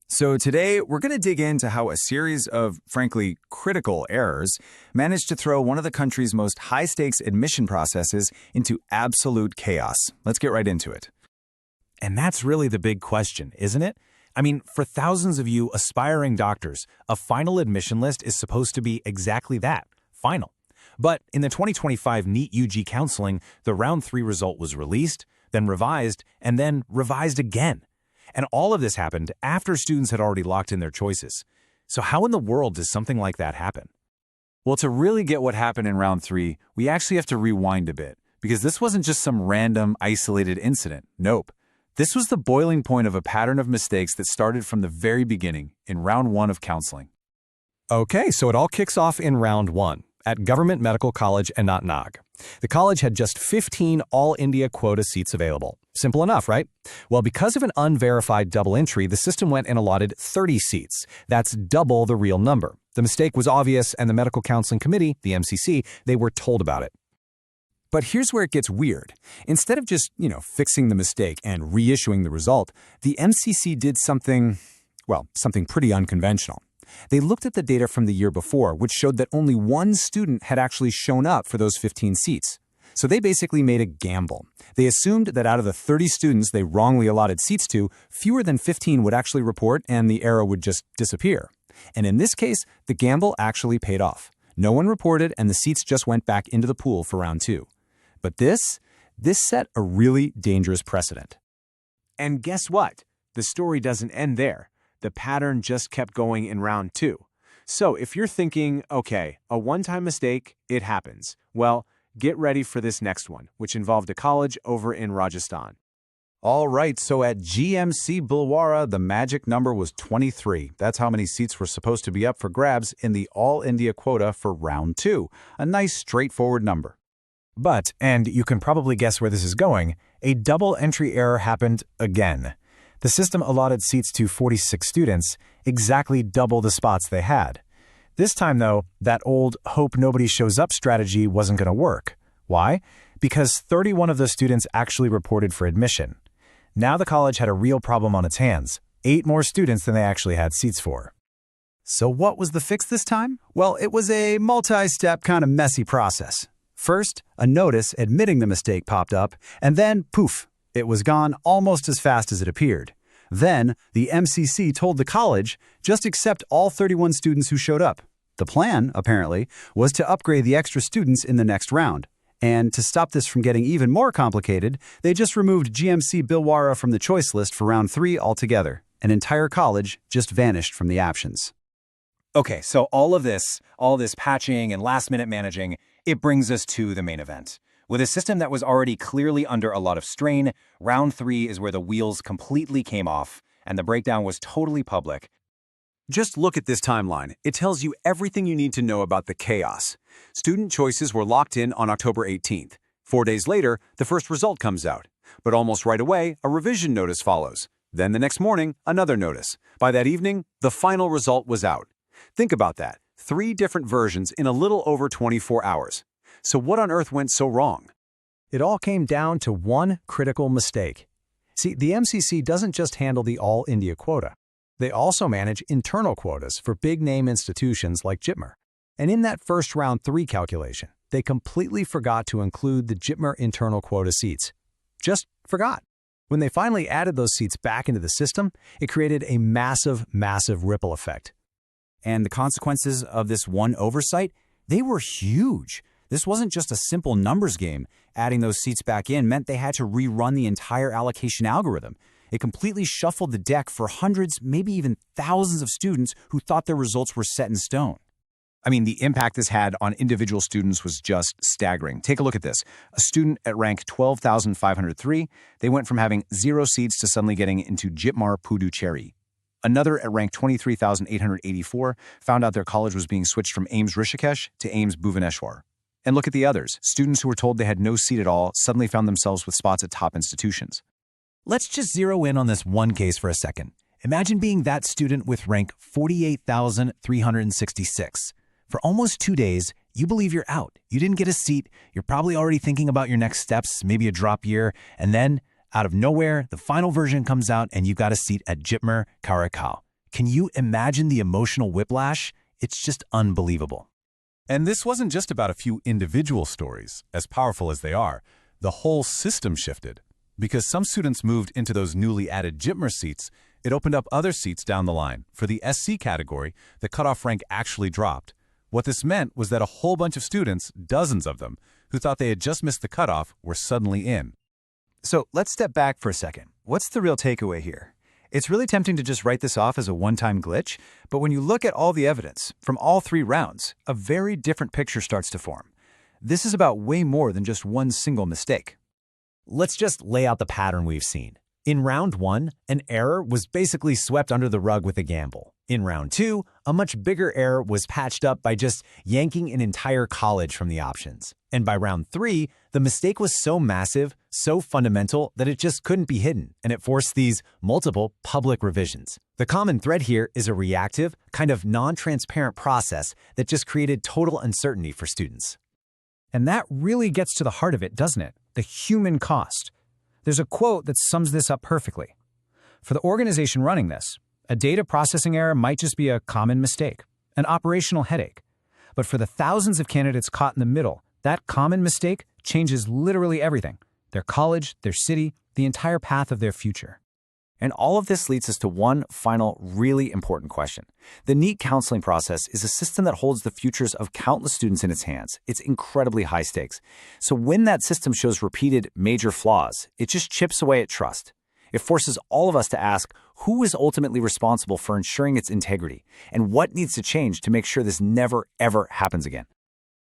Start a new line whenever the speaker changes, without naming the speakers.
So today, we're going to dig into how a series of, frankly, critical errors managed to throw one of the country's most high-stakes admission processes into absolute chaos. Let's get right into it.
And that's really the big question, isn't it? I mean, for thousands of you aspiring doctors, a final admission list is supposed to be exactly that, final. But in the 2025 NEET UG counseling, the round 3 result was released, then revised, and then revised again. And all of this happened after students had already locked in their choices. So how in the world does something like that happen?
Well, to really get what happened in round 3, we actually have to rewind a bit, because this wasn't just some random, isolated incident. Nope. This was the boiling point of a pattern of mistakes that started from the very beginning, in round 1 of counseling.
Okay, so it all kicks off in round 1 at Government Medical College Anantnag. The college had just 15 all-India quota seats available. Simple enough, right? Well, because of an unverified double entry, the system went and allotted 30 seats. That's double the real number. The mistake was obvious, and the Medical Counselling Committee, the MCC, they were told about it.
But here's where it gets weird. Instead of just, fixing the mistake and reissuing the result, the MCC did something pretty unconventional. They looked at the data from the year before, which showed that only one student had actually shown up for those 15 seats. So they basically made a gamble. They assumed that out of the 30 students they wrongly allotted seats to, fewer than 15 would actually report and the error would just disappear. And in this case, the gamble actually paid off. No one reported and the seats just went back into the pool for round 2. But this set a really dangerous precedent.
And guess what? The story doesn't end there. The pattern just kept going in round 2. So if you're thinking, okay, a one-time mistake, it happens. Well, get ready for this next one, which involved a college over in Rajasthan.
All right, so at GMC Bhilwara, the magic number was 23. That's how many seats were supposed to be up for grabs in the all-India quota for round 2. A nice, straightforward number.
But, and you can probably guess where this is going, a double entry error happened again. The system allotted seats to 46 students, exactly double the spots they had. This time, though, that old hope nobody shows up strategy wasn't going to work. Why? Because 31 of the students actually reported for admission. Now the college had a real problem on its hands, 8 more students than they actually had seats for.
So what was the fix this time? Well, it was a multi-step kind of messy process. First, a notice admitting the mistake popped up, and then, poof, it was gone almost as fast as it appeared. Then, the MCC told the college, just accept all 31 students who showed up. The plan, apparently, was to upgrade the extra students in the next round. And to stop this from getting even more complicated, they just removed GMC Bhilwara from the choice list for round 3 altogether. An entire college just vanished from the options.
Okay, so all this patching and last-minute managing, it brings us to the main event. With a system that was already clearly under a lot of strain, round 3 is where the wheels completely came off, and the breakdown was totally public.
Just look at this timeline. It tells you everything you need to know about the chaos. Student choices were locked in on October 18th. 4 days later, the first result comes out. But almost right away, a revision notice follows. Then the next morning, another notice. By that evening, the final result was out. Think about that. 3 different versions in a little over 24 hours. So what on earth went so wrong?
It all came down to one critical mistake. See, the MCC doesn't just handle the all-India quota. They also manage internal quotas for big-name institutions like JIPMER. And in that first round 3 calculation, they completely forgot to include the JIPMER internal quota seats. Just forgot. When they finally added those seats back into the system, it created a massive ripple effect.
And the consequences of this one oversight, they were huge. This wasn't just a simple numbers game. Adding those seats back in meant they had to rerun the entire allocation algorithm. It completely shuffled the deck for hundreds, maybe even thousands of students who thought their results were set in stone. I mean, the impact this had on individual students was just staggering. Take a look at this. A student at rank 12,503, they went from having 0 seats to suddenly getting into JIPMER Puducherry. Another at rank 23,884 found out their college was being switched from AIMS Rishikesh to AIMS Bhubaneswar. And look at the others. Students who were told they had no seat at all suddenly found themselves with spots at top institutions.
Let's just zero in on this one case for a second. Imagine being that student with rank 48,366. For almost 2 days, you believe you're out. You didn't get a seat. You're probably already thinking about your next steps, maybe a drop year. And then, out of nowhere, the final version comes out and you've got a seat at JIPMER Karakal. Can you imagine the emotional whiplash? It's just unbelievable.
And this wasn't just about a few individual stories, as powerful as they are. The whole system shifted. Because some students moved into those newly added JIPMER seats, it opened up other seats down the line. For the SC category, the cutoff rank actually dropped. What this meant was that a whole bunch of students, dozens of them, who thought they had just missed the cutoff, were suddenly in.
So let's step back for a second. What's the real takeaway here? It's really tempting to just write this off as a one-time glitch, but when you look at all the evidence from all 3 rounds, a very different picture starts to form. This is about way more than just one single mistake.
Let's just lay out the pattern we've seen. In round 1, an error was basically swept under the rug with a gamble. In round 2, a much bigger error was patched up by just yanking an entire college from the options. And by round 3, the mistake was so massive, so fundamental, that it just couldn't be hidden, and it forced these multiple public revisions. The common thread here is a reactive, kind of non-transparent process that just created total uncertainty for students.
And that really gets to the heart of it, doesn't it? The human cost. There's a quote that sums this up perfectly. For the organization running this, a data processing error might just be a common mistake, an operational headache. But for the thousands of candidates caught in the middle, that common mistake changes literally everything: their college, their city, the entire path of their future.
And all of this leads us to one final, really important question. The NEET counseling process is a system that holds the futures of countless students in its hands. It's incredibly high stakes. So when that system shows repeated major flaws, it just chips away at trust. It forces all of us to ask who is ultimately responsible for ensuring its integrity and what needs to change to make sure this never, ever happens again.